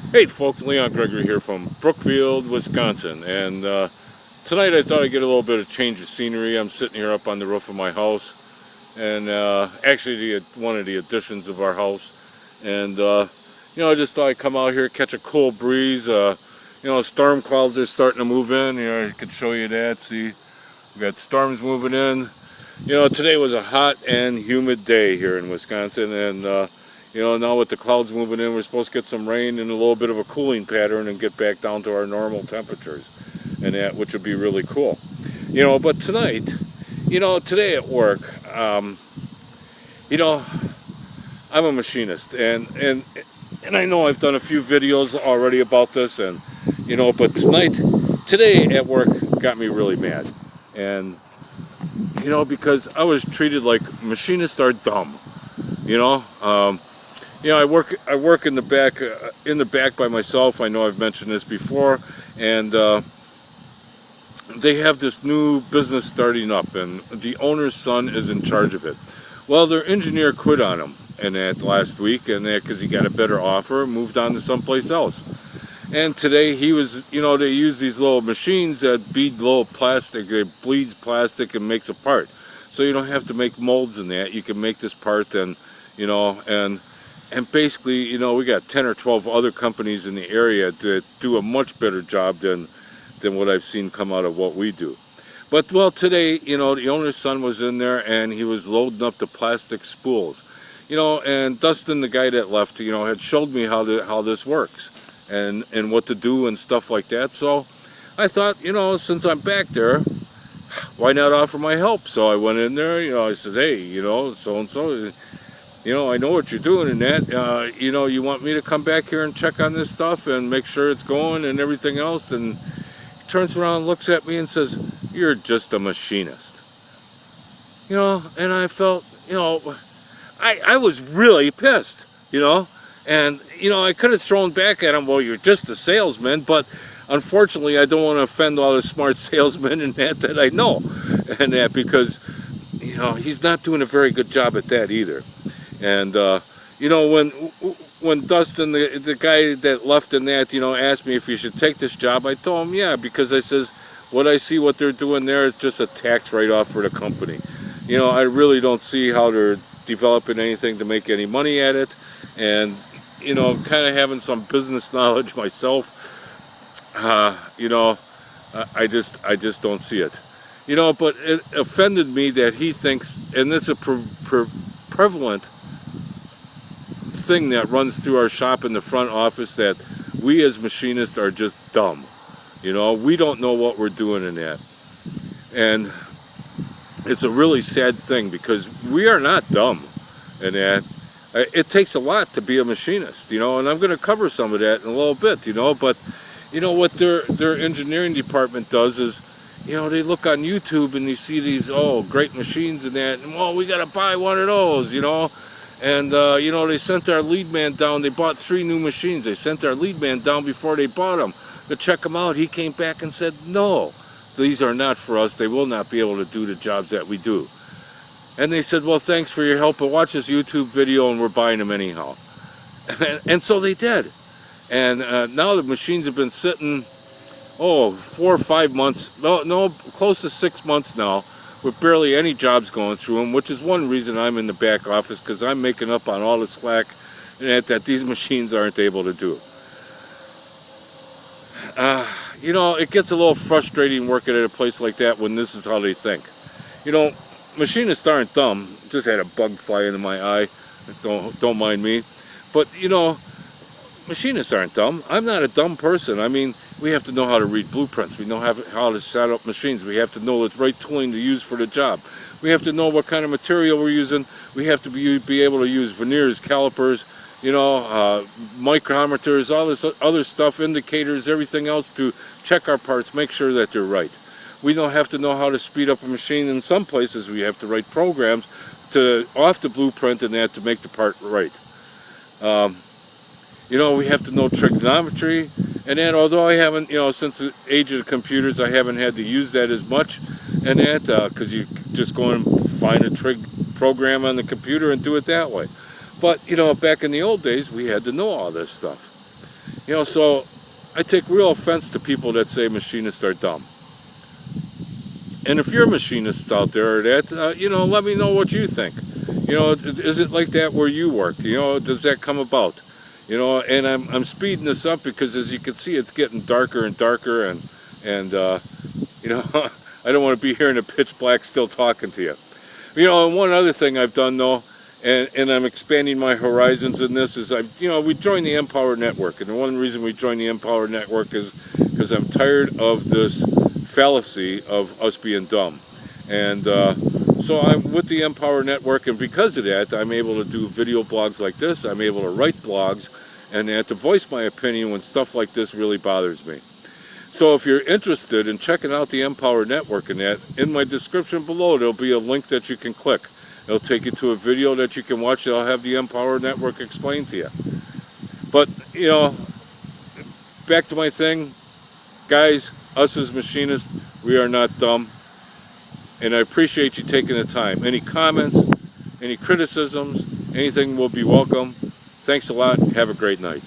Hey folks, Leon Gregory here from Brookfield, Wisconsin, and tonight I thought I'd get a little bit of change of scenery. I'm sitting here up on the roof of my house, and actually one of the additions of our house, and I just thought I'd come out here, catch a cool breeze. Storm clouds are starting to move in. I could show you that. See, we got storms moving in. Today was a hot and humid day here in Wisconsin, and now with the clouds moving in, we're supposed to get some rain and a little bit of a cooling pattern and get back down to our normal temperatures, and that, which would be really cool. But tonight, today at work, I'm a machinist, and I know I've done a few videos already about this, and but today at work got me really mad, and because I was treated like machinists are dumb. You know, um, I work in the back by myself. I know I've mentioned this before, and they have this new business starting up, and the owner's son is in charge of it. Well, their engineer quit on him and that last week, and that because he got a better offer, moved on to someplace else. And today he was, they use these little machines that bead little plastic. It bleeds plastic and makes a part. So you don't have to make molds in that. You can make this part, and and basically, we got 10 or 12 other companies in the area that do a much better job than what I've seen come out of what we do. But well, today, the owner's son was in there, and he was loading up the plastic spools. And Dustin, the guy that left, had showed me how this works, and what to do and stuff like that. So I thought, since I'm back there, why not offer my help? So I went in there, I said, hey, so and so, I know what you're doing in that. You want me to come back here and check on this stuff and make sure it's going and everything else. And he turns around, looks at me, and says, "You're just a machinist." And I felt, I was really pissed, and I could have thrown back at him, "Well, you're just a salesman," but unfortunately, I don't want to offend all the smart salesmen and that I know, and that because he's not doing a very good job at that either. And when Dustin, the guy that left in that, asked me if he should take this job, I told him yeah, because I says what they're doing there is just a tax write-off for the company. I really don't see how they're developing anything to make any money at it, and kind of having some business knowledge myself, I just don't see it. But it offended me that he thinks, and this is a prevalent thing that runs through our shop in the front office, that we as machinists are just dumb. We don't know what we're doing in that. And it's a really sad thing because we are not dumb in that. It takes a lot to be a machinist, and I'm going to cover some of that in a little bit, but what their engineering department does is, they look on YouTube and they see these, great machines and that, and well, we got to buy one of those, and they sent our lead man down. They bought 3 new machines. They sent our lead man down before they bought them to check them out. He came back and said, "No, these are not for us. They will not be able to do the jobs that we do." And they said, "Well, thanks for your help, but watch this YouTube video and we're buying them anyhow." And so they did. And now the machines have been sitting, 4 or 5 months, no, close to 6 months now, with barely any jobs going through them, which is one reason I'm in the back office, because I'm making up on all the slack that these machines aren't able to do. It gets a little frustrating working at a place like that when this is how they think. Machinists aren't dumb. Just had a bug fly into my eye. Don't mind me. But machinists aren't dumb. I'm not a dumb person. I mean, we have to know how to read blueprints. We know how to set up machines. We have to know the right tooling to use for the job. We have to know what kind of material we're using. We have to be able to use verniers, calipers, micrometers, all this other stuff, indicators, everything else to check our parts, make sure that they're right. We don't have to know how to speed up a machine. In some places, we have to write programs off the blueprint and that to make the part right. We have to know trigonometry, and then although I haven't, since the age of the computers, I haven't had to use that as much, and that because you just go and find a trig program on the computer and do it that way. But back in the old days, we had to know all this stuff. You know, so I take real offense to people that say machinists are dumb. And if you're a machinist out there, that you know, let me know what you think. You know, is it like that where you work? You know, does that come about? You know, and I'm speeding this up because, as you can see, it's getting darker and darker, and you know, I don't want to be here in the pitch black still talking to you. You know, and one other thing I've done though, and I'm expanding my horizons in this, is we joined the Empower Network, and the one reason we joined the Empower Network is because I'm tired of this fallacy of us being dumb. And so I'm with the Empower Network, and because of that, I'm able to do video blogs like this. I'm able to write blogs, and to voice my opinion when stuff like this really bothers me. So if you're interested in checking out the Empower Network and that, in my description below, there'll be a link that you can click. It'll take you to a video that you can watch. I'll have the Empower Network explain to you. But, you know, back to my thing, guys, us as machinists, we are not dumb. And I appreciate you taking the time. Any comments, any criticisms, anything will be welcome. Thanks a lot. Have a great night.